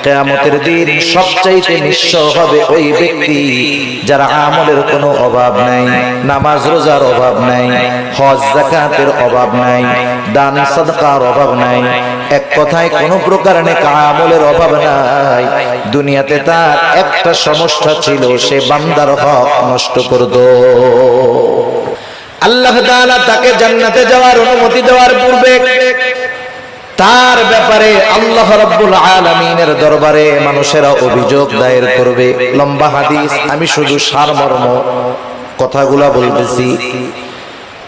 কিয়ামতের দিন সবচাইতে নিঃস্ব হবে ওই ব্যক্তি যারা আমলের কোনো অভাব নাই, নামাজ রোজার অভাব নাই, হজ যাকাতের অভাব নাই, দান সাদকার অভাব নাই, এক কথায় কোনো প্রকার নেক আমলের অভাব নাই। দুনিয়াতে তার একটা সমস্যা ছিল, সে বান্দার হক নষ্ট করত। আল্লাহ তাআলা তাকে জান্নাতে যাওয়ার অনুমতি দেওয়ার পূর্বে তার ব্যাপারে আল্লাহ রাব্বুল আলামিনের দরবারে মানুষেরা অভিযোগ দায়ের করবে। লম্বা হাদিস, আমি শুধু সারমর্ম কথাগুলা বলতেছি।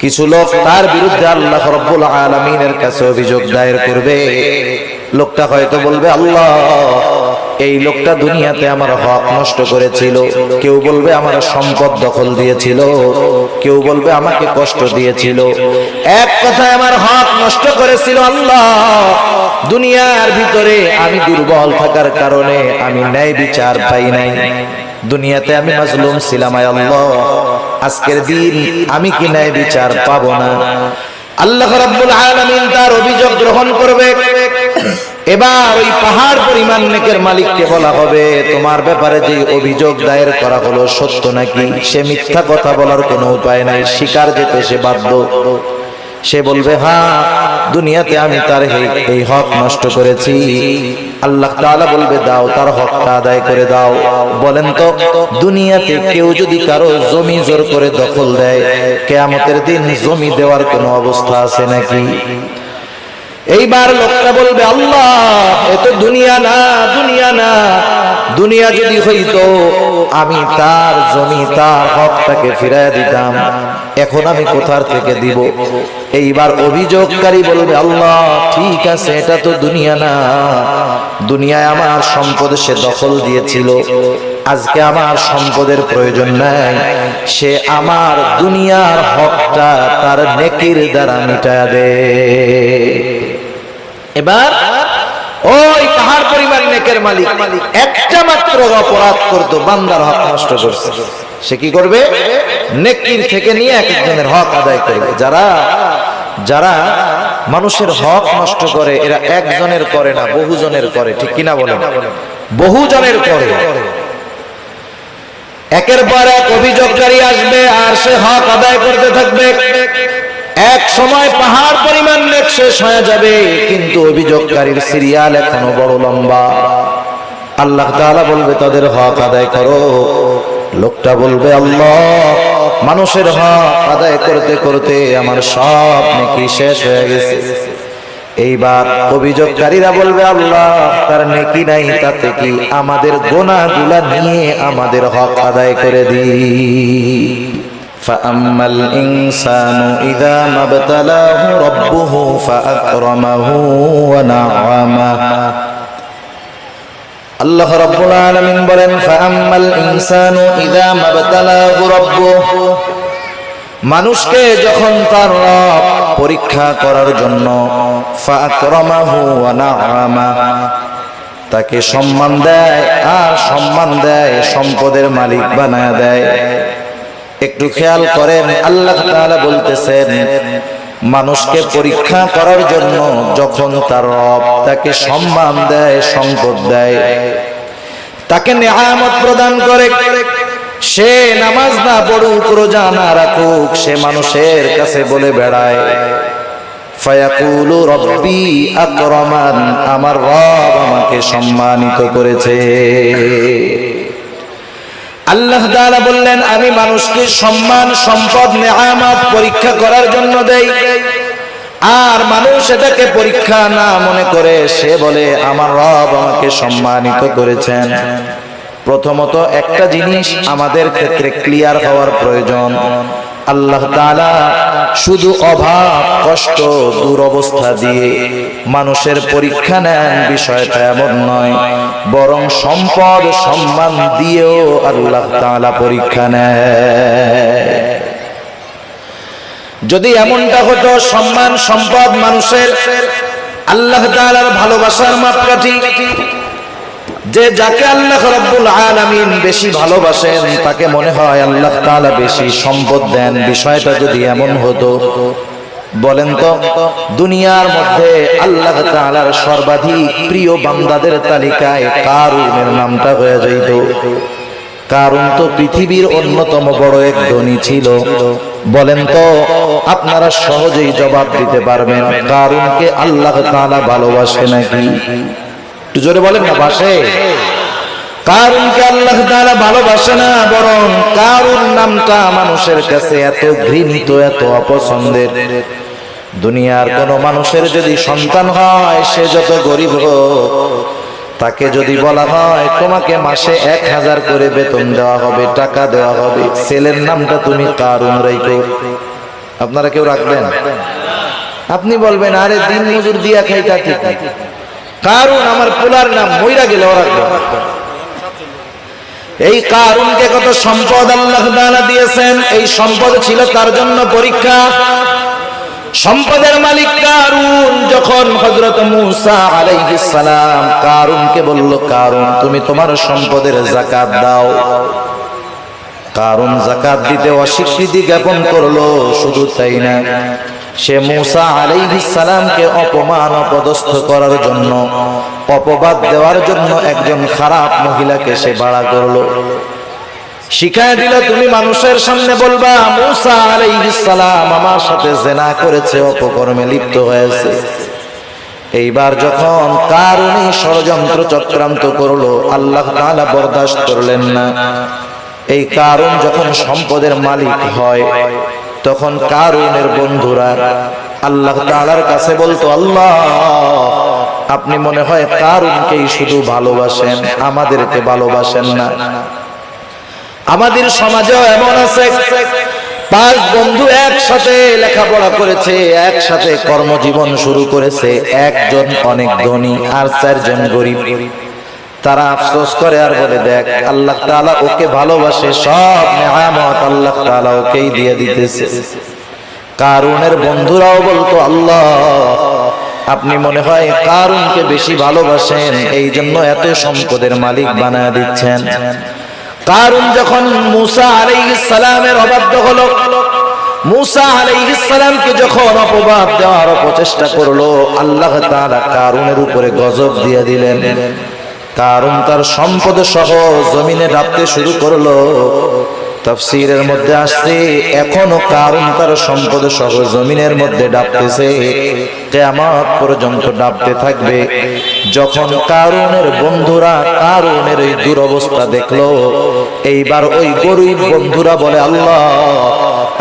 কিছু লোক তার বিরুদ্ধে আল্লাহ রাব্বুল আলামিনের কাছে অভিযোগ দায়ের করবে। লোকটা হয়তো বলবে, আল্লাহ এই লোকটা দুনিয়াতে আমার হক নষ্ট করেছিল, কেউ বলবে আমার সম্পদ দখল দিয়েছিল, কেউ বলবে আমাকে কষ্ট দিয়েছিল, এক কথায় আমার হক নষ্ট করেছিল। আল্লাহ দুনিয়ার ভিতরে আমি দুর্বল থাকার কারণে আমি ন্যায় বিচার পাই নাই, দুনিয়াতে আমি মাজলুম ছিলাম। আল্লাহ আজকের দিন আমি কি ন্যায় বিচার পাবো না? আল্লাহ রাব্বুল আলামিন তার অভিযোগ গ্রহণ করবে। এবার ওই পাহাড় পরিমাণ নেকের মালিককে বলা হবে, তোমার ব্যাপারে যে অভিযোগ দায়ের করা হলো সত্য নাকি? সে মিথ্যা কথা বলার কোনো উপায় নাই, স্বীকার যেতে সে বাধ্য। সে বলবে, হ্যাঁ দুনিয়াতে আমি তার এই হক নষ্ট করেছি। আল্লাহ তাআলা বলবে, দাও তার হকটা আদায় করে দাও। বলেন তো, দুনিয়াতে কেউ যদি কারো জমি জোর করে দখল দেয়, কিয়ামতের দিন জমি দেওয়ার কোনো অবস্থা আছে নাকি? এইবার লোকটা বলবে, আল্লাহ এ তো দুনিয়া না, দুনিয়া না, দুনিয়া যদি হইতো আমি তার জমি তার হকটাকে ফিরাইয়া দিতাম, এখন আমি কোথার থেকে দিব? এইবার অভিযোগকারী বলবে, আল্লাহ ঠিক আছে, এটা তো দুনিয়া না, দুনিয়ায় আমার সম্পদ সে দখল দিয়েছিল, আজকে আমার সম্পদের প্রয়োজন নাই, সে আমার দুনিয়ার হকটা তার নেকির দ্বারা মিটায়া দে। এবার ওই পাহাড় পরিমাণ নেকের মালিক একটা মাত্র অপরাধ করতো, বান্দার হক নষ্ট করছে, সে কি করবে? নেকির থেকে নিয়ে এক একজনের হক আদায় করবে। যারা যারা মানুষের হক নষ্ট করে এরা একজনের করে না, বহুজনের করে, ঠিক কিনা বলেন? বহুজনের করে। একের পর এক অভিযোগকারী আসবে আর সে হক আদায় করতে থাকবে। এক সময় পাহাড় পরিমাণ নেক শেষ হয়ে যাবে, কিন্তু অভিযোগকারীর সিরিয়াল এখনো বড় লম্বা। আল্লাহ তাআলা বলবে, তাদের হক আদায় করো। লোকটা বলবে, আল্লাহ মানুষের হক আদায় করতে করতে আমার সব নেকি শেষ হয়ে গেছে। এইবার অভিযোগকারীরা বলবে, আল্লাহ তার নেকি নাই, তাতে কি আমাদের গুনাহগুলা নিয়ে আমাদের হক আদায় করে দিই। فأما الإنسان إذا ما ابتلاه ربه فأكرمه ونعمه। আল্লাহ রাব্বুল আলামিন বলেন, فأما الإنسان إذا ما ابتلاه ربه, মানুষকে যখন তার রব পরীক্ষা করার জন্য فأكرمه ونعمه, তাকে সম্মান দেয় আর সম্মান দেয়, সম্পদের মালিক বানায় দেয়। একটু খেয়াল করেন, আল্লাহ তাআলা বলতেছেন মানুষকে পরীক্ষা করার জন্য যখন তার রব তাকে সম্মান দেয়, সম্পদ দেয়, তাকে নেয়ামত প্রদান করে, সে নামাজ না পড়ুক, রোজা না রাখুক, সে মানুষের কাছে বলে বেড়ায়, ফায়াকুলু রব্বি আকরামান, আমার রব আমাকে সম্মানিত করেছে। আল্লাহ তাআলা বললেন, আমি মানুষকে সম্মান, সম্পদ, নেয়ামত পরীক্ষা করার জন্য দেই, আর মানুষ এটাকে পরীক্ষা না মনে করে সে বলে আমার রব আমাকে সম্মানিত করেছেন। প্রথমত একটা জিনিস আমাদের ক্ষেত্রে ক্লিয়ার হওয়ার প্রয়োজন, আল্লাহ তাআলা শুধু অভাব, কষ্ট, দুরবস্থা দিয়ে মানুষের পরীক্ষা নেন বিষয়টা এমন নয়, বরং সম্পদ, সম্মান দিয়েও আল্লাহ তাআলা পরীক্ষা নেয়। যদি এমনটা হতো সম্মান, সম্পদ মানুষের আল্লাহ তাআলার ভালোবাসার মাপকাঠি, যে যাকে আল্লাহ রাব্বুল আলামিন বেশি ভালোবাসেন তাকে মনে হয় আল্লাহ তাআলা বেশি সম্পদ দেন, বিষয়টা যদি এমন হতো বলেন তো দুনিয়ার মধ্যে আল্লাহ তাআলার সর্বাধিক প্রিয় বান্দাদের তালিকায় কারুনের নামটা হয়ে যাইত। কারণ তো পৃথিবীর অন্যতম বড় এক ধনী ছিল। বলেন তো আপনারা সহজেই জবাব দিতে পারবেন কারুনকে আল্লাহ তাআলা ভালোবাসে নাকি? একটু জোরে বলেন না, বাসে? কারুনকে আল্লাহ তাআলা ভালোবাসে না, বরং কারুন নামটা মানুষের কাছে এত ঘৃণিত, এত অপছন্দের। দুনিয়ার কোন মানুষের যদি সন্তান হয়, সে যত গরিব হোক, তাকে যদি বলা হয় তোমাকে মাসে 1000 করে বেতন দেওয়া হবে, টাকা দেওয়া হবে, ছেলের নামটা তুমি কারুন রাখো, আপনারা কেউ রাখবেন? আপনি বলবেন আরে দিন মজুর দিয়া খাইতা ঠিক, কারুন আমার পোলার নাম, মইরা গেলে ওরা রাখবে। এই কারুনকে কত সম্পদ আল্লাহ তাআলা দিয়েছেন, এই সম্পদ ছিল তার জন্য পরীক্ষা। সম্পদের মালিক কারুন যখন হযরত মূসা আলাইহিস সালাম কারুনকে বলল, কারুন তুমি তোমার সম্পদের যাকাত দাও। কারুন যাকাত দিতে অস্বীকৃতি জ্ঞাপন করলো। শুধু তাই না, সে মূসা আলাইহিস সালামকে অপমান অপদস্থ করার জন্য, অপবাদ দেওয়ার জন্য একজন খারাপ মহিলাকে সে ভাড়া করলো। শিখায় দিল তুমি মানুষের সামনে বলবা মূসা আলাইহিস সালাম আমার সাথে জিনা করেছে, অপকর্মে লিপ্ত হয়েছে। এইবার যখন কারুনই ষড়যন্ত্র চক্রান্ত করলো, আল্লাহ তাআলা বরদাস্ত করলেন না। এই কারুন যখন সম্পদের মালিক হয়, তখন কারুনের বন্ধুরা আল্লাহ তাআলার কাছে বলতো, আল্লাহ আপনি মনে হয় কারুনকেই শুধু ভালোবাসেন, আমাদেরকে ভালোবাসেন না। আমাদের সমাজেও এমন আছে, 5 বন্ধু একসাথে লেখাপড়া করেছে, একসাথে কর্মজীবন শুরু করেছে, একজন অনেক ধনী আর 4 জন গরিব। তারা আফসোস করে আর বলে দেখ আল্লাহ তাআলা ওকে ভালোবাসে, সব নেয়ামত আল্লাহ তাআলা ওকেই দিয়ে দিতেছে। কারুনের বন্ধুরাও বলতো, আল্লাহ আপনি মনে হয় কারুনকে বেশি ভালোবাসেন, এই জন্য এত সম্পদের মালিক বানায় দিচ্ছেন। কারুন যখন মূসা আলাইহিস সালামের অবাধ্য হলো, মূসা আলাইহিস সালামকে যখন অপবাদ দেওয়ার প্রচেষ্টা করলো, আল্লাহ তাআলা কারুনের উপরে গজব দিয়ে দিলেন। কারুন তার সম্পদ সহ জমিনে ডাবতে শুরু করলো। তাফসীরের মধ্যে আসছে এখনো কারুন তার সম্পদ সহ জমিনের মধ্যে ডাবতেছে, কিয়ামত পর্যন্ত ডাবতে থাকবে। যখন কারুনের বন্ধুরা কারুনের এই দুরবস্থা দেখলো, এইবার ওই গরিব বন্ধুরা বলে, আল্লাহ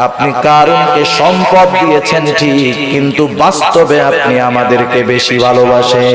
আপনি কারুনকে সম্পদ দিয়েছেন ঠিক, কিন্তু বাস্তবে আপনি আমাদেরকে বেশি ভালোবাসেন।